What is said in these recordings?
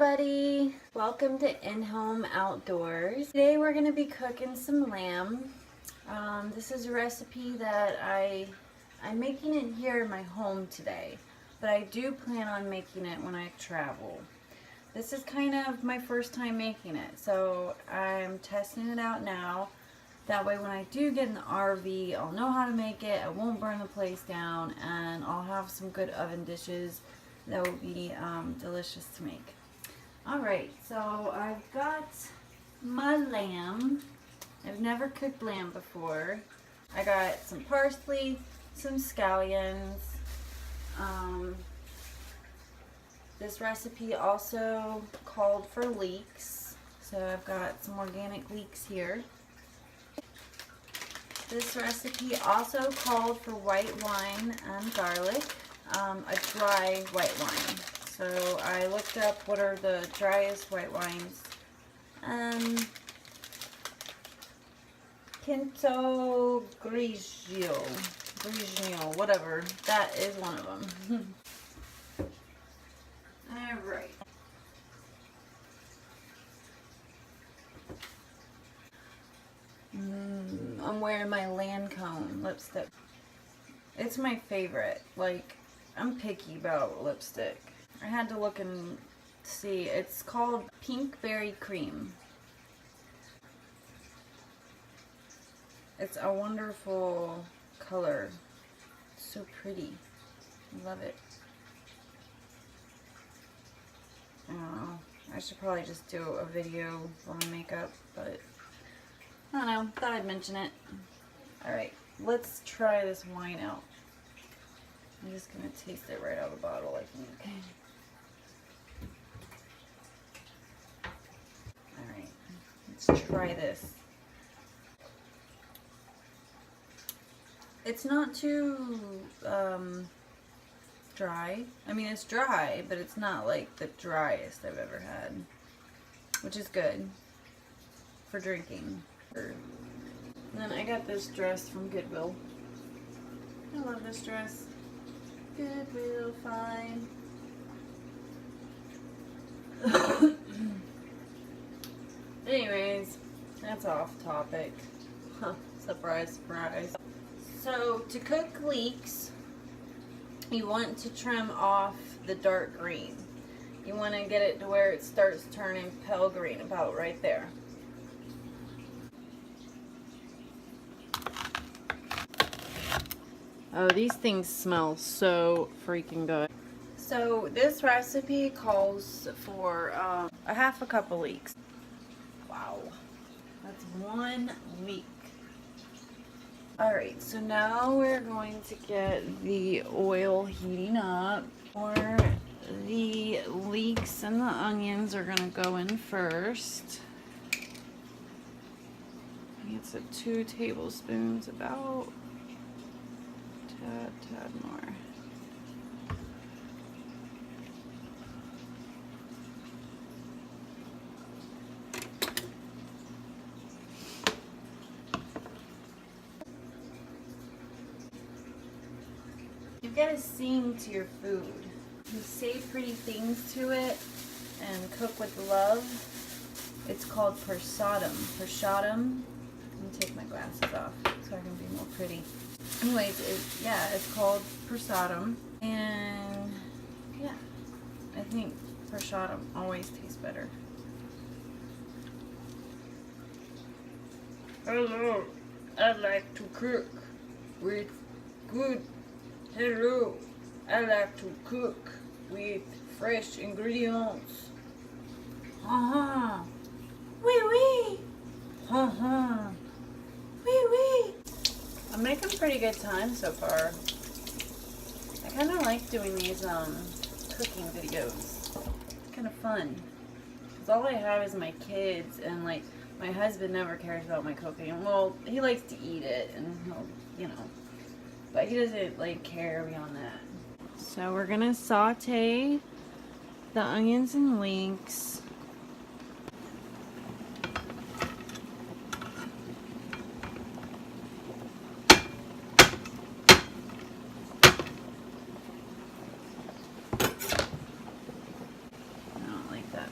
everybody, welcome to In-Home Outdoors. Today we're going to be cooking some lamb. This is a recipe that I'm making it here in my home today, but I do plan on making it when I travel. This is kind of my first time making it, so I'm testing it out now. That way when I do get in the RV, I'll know how to make it, I won't burn the place down, and I'll have some good oven dishes that will be delicious to make. Alright, so I've got my lamb. I've never cooked lamb before. I got some parsley, some scallions. This recipe also called for leeks, so I've got some organic leeks here. This recipe also called for white wine and garlic, a dry white wine. So I looked up what are the driest white wines. Pinto Grigio, whatever. That is one of them. Alright. I'm wearing my Lancome lipstick. It's my favorite. Like, I'm picky about lipstick. I had to look and see. It's called Pink Berry Cream. It's a wonderful color. It's so pretty. I love it. I should probably just do a video on makeup, but I don't know. Thought I'd mention it. Alright, let's try this wine out. I'm just going to taste it right out of the bottle, I think. Alright, let's try this. It's not too dry. I mean, it's dry, but it's not like the driest I've ever had, which is good for drinking. And then I got this dress from Goodwill. I love this dress. Goodwill fine. Anyways, that's off topic. Surprise, surprise. So to cook leeks, you want to trim off the dark green. You want to get it to where it starts turning pale green, about right there. Oh, these things smell so freaking good. So this recipe calls for a half a cup of leeks. Wow, that's 1 leek. Alright, so now we're going to get the oil heating up. Or the leeks and the onions are going to go in first. I think it's at 2 tablespoons, about tad more. You've got to sing to your food. You say pretty things to it and cook with love. It's called prasadam. Prasadam. Let me take my glasses off so I can be more pretty. Anyways, it's called prasadam. And yeah, I think prasadam always tastes better. Hello, I like to cook with good. Hello, I like to cook with fresh ingredients. Oui, oui. Oui, oui. I'm making pretty good time so far. I kind of like doing these cooking videos. It's kind of fun. Because all I have is my kids, and like my husband never cares about my cooking. Well, he likes to eat it, and he'll, you know. But he doesn't like care beyond that. So we're gonna saute the onions and leeks. I don't like that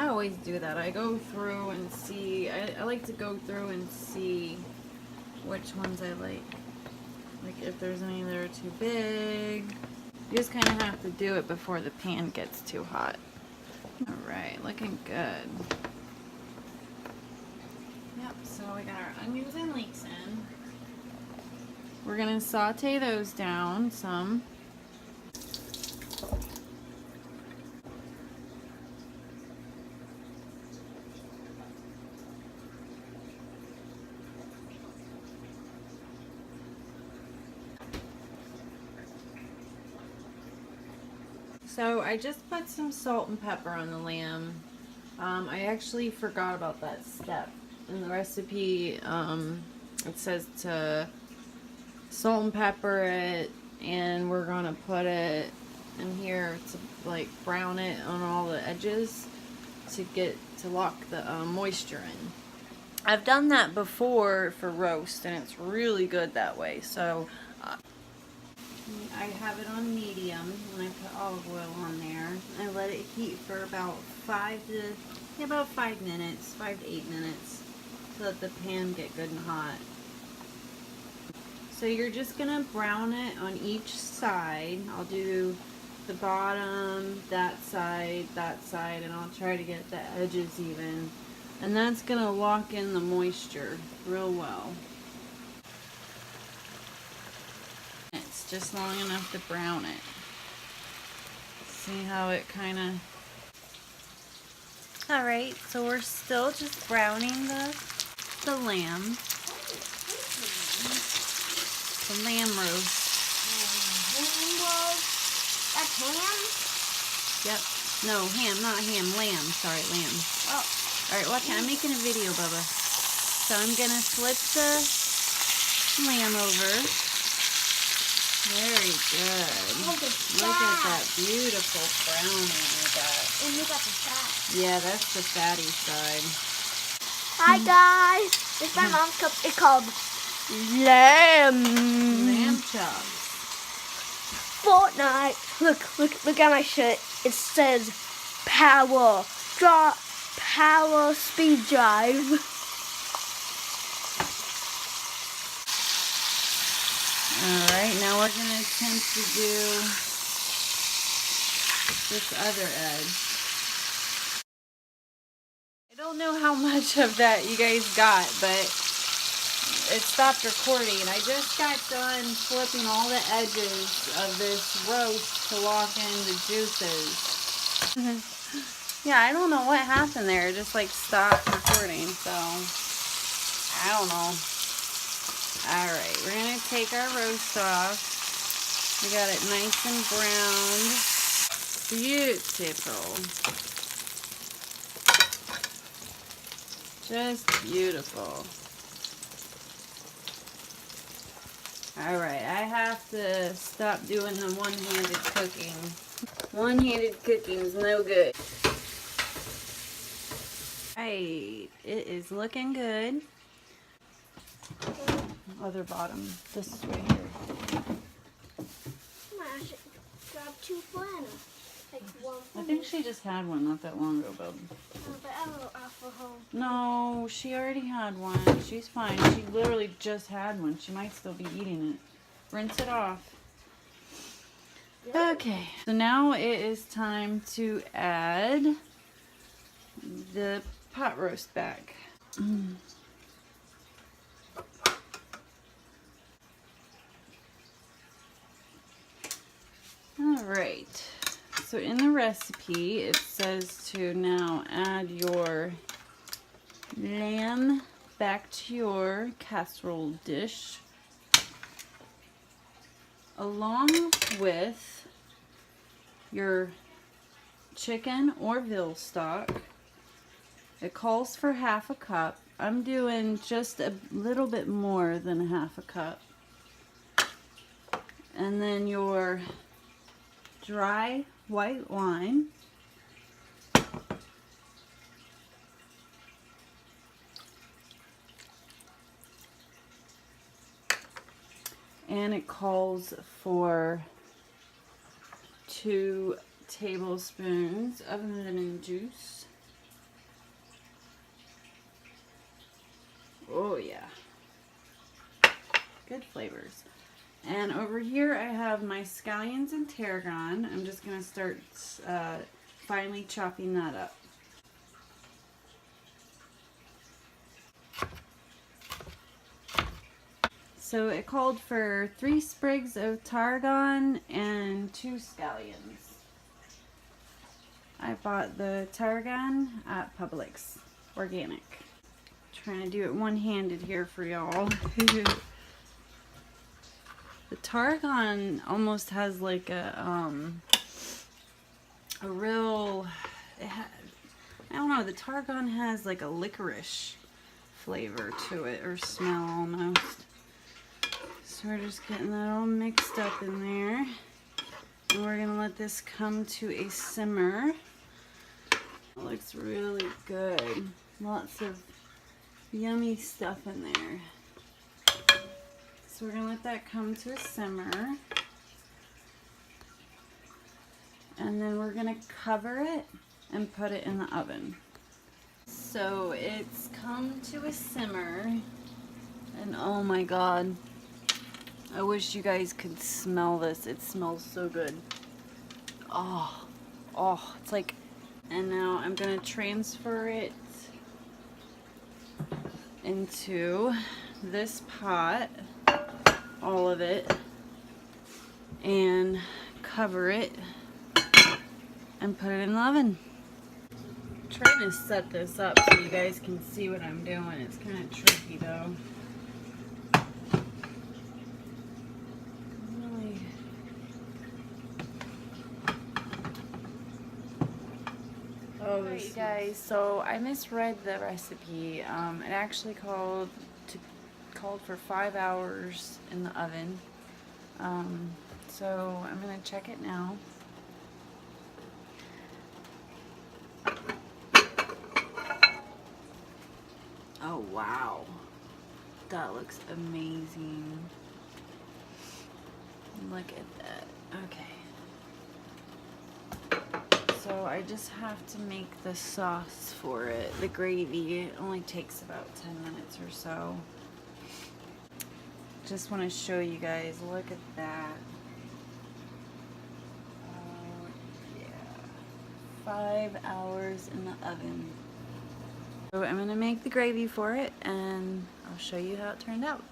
I always do that. I go through and see. I like to go through and see which ones I like. Like if there's any that are too big. You just kind of have to do it before the pan gets too hot. Alright, looking good. Yep, so we got our onions and leeks in. We're going to saute those down some. So I just put some salt and pepper on the lamb. I actually forgot about that step. In the recipe, it says to salt and pepper it, and we're gonna put it in here to like brown it on all the edges to lock the moisture in. I've done that before for roast, and it's really good that way. So I have it on medium, and I put olive oil on there. I let it heat for about 5 to 8 minutes, so that the pan get good and hot. So you're just gonna brown it on each side. I'll do the bottom, that side, and I'll try to get the edges even. And that's gonna lock in the moisture real well. It's just long enough to brown it. See how it kind of... Alright, so we're still just browning the lamb. The lamb roast. That's ham? Yep. No, ham, not ham. Lamb. Sorry, lamb. Oh. Alright, watch it. I'm making a video, Bubba. So I'm going to flip the lamb over. Very good. Look at that beautiful browning we got. And you got the fat. Yeah, that's the fatty side. Hi guys. It's my mom's cup. It's called lamb chops. Fortnite. Look at my shirt. It says power speed drive. Alright, now we're going to attempt to do this other edge. I don't know how much of that you guys got, but it stopped recording. I just got done flipping all the edges of this roast to lock in the juices. Yeah, I don't know what happened there. It just like stopped recording, so I don't know. Alright, we're going to take our roast off. We got it nice and browned. Beautiful. Just beautiful. Alright, I have to stop doing the one-handed cooking. One-handed cooking is no good. Alright, it is looking good. Other bottom. This is right here. I should grab 2 bananas. Like one. I think she just had one not that long ago, Bub. But I will offer home. No, she already had one. She's fine. She literally just had one. She might still be eating it. Rinse it off. Yeah. Okay, so now it is time to add the pot roast back. Alright, so in the recipe it says to now add your lamb back to your casserole dish along with your chicken or veal stock. It calls for ½ a cup. I'm doing just a little bit more than ½ a cup. And then your dry white wine. And it calls for 2 tablespoons of lemon juice. Oh yeah. Good flavors. And over here I have my scallions and tarragon. I'm just going to start finely chopping that up. So it called for 3 sprigs of tarragon and 2 scallions. I bought the tarragon at Publix, organic. Trying to do it one-handed here for y'all. The tarragon almost has like a real, I don't know, the tarragon has like a licorice flavor to it, or smell almost. So we're just getting that all mixed up in there. And we're gonna let this come to a simmer. It looks really good. Lots of yummy stuff in there. So we're gonna let that come to a simmer. And then we're gonna cover it and put it in the oven. So it's come to a simmer, and oh my god, I wish you guys could smell this. It smells so good. Oh, it's like, and now I'm gonna transfer it into this pot, all of it, and cover it and put it in the oven. I'm trying to set this up so you guys can see what I'm doing. It's kind of tricky though. Really. Alright you guys, so I misread the recipe. It actually called for 5 hours in the oven. So I'm gonna check it now. Oh wow, that looks amazing. Look at that. Okay. So I just have to make the sauce for it, the gravy. It only takes about 10 minutes or so. Just want to show you guys, look at that. Oh yeah. 5 hours in the oven. So I'm going to make the gravy for it and I'll show you how it turned out.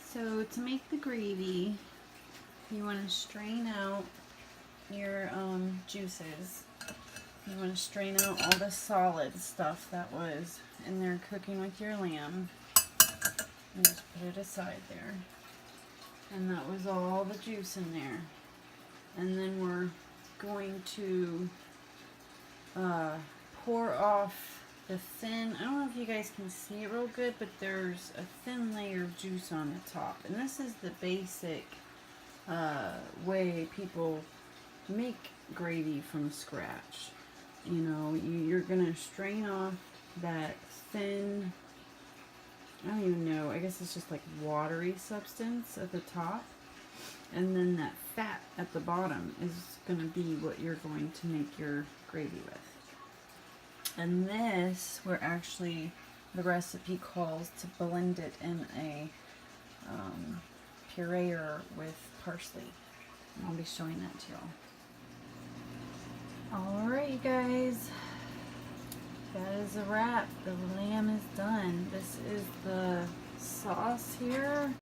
So to make the gravy, you want to strain out your juices. You want to strain out all the solid stuff that was in there cooking with your lamb. And just put it aside there. And that was all the juice in there. And then we're going to pour off the thin, I don't know if you guys can see it real good, but there's a thin layer of juice on the top. And this is the basic way people make gravy from scratch. You know, you're going to strain off that thin, I don't even know, I guess it's just like watery substance at the top. And then that fat at the bottom is going to be what you're going to make your gravy with. And this, the recipe calls to blend it in a pureer with parsley. And I'll be showing that to y'all. Alright you guys, that is a wrap. The lamb is done. This is the sauce here.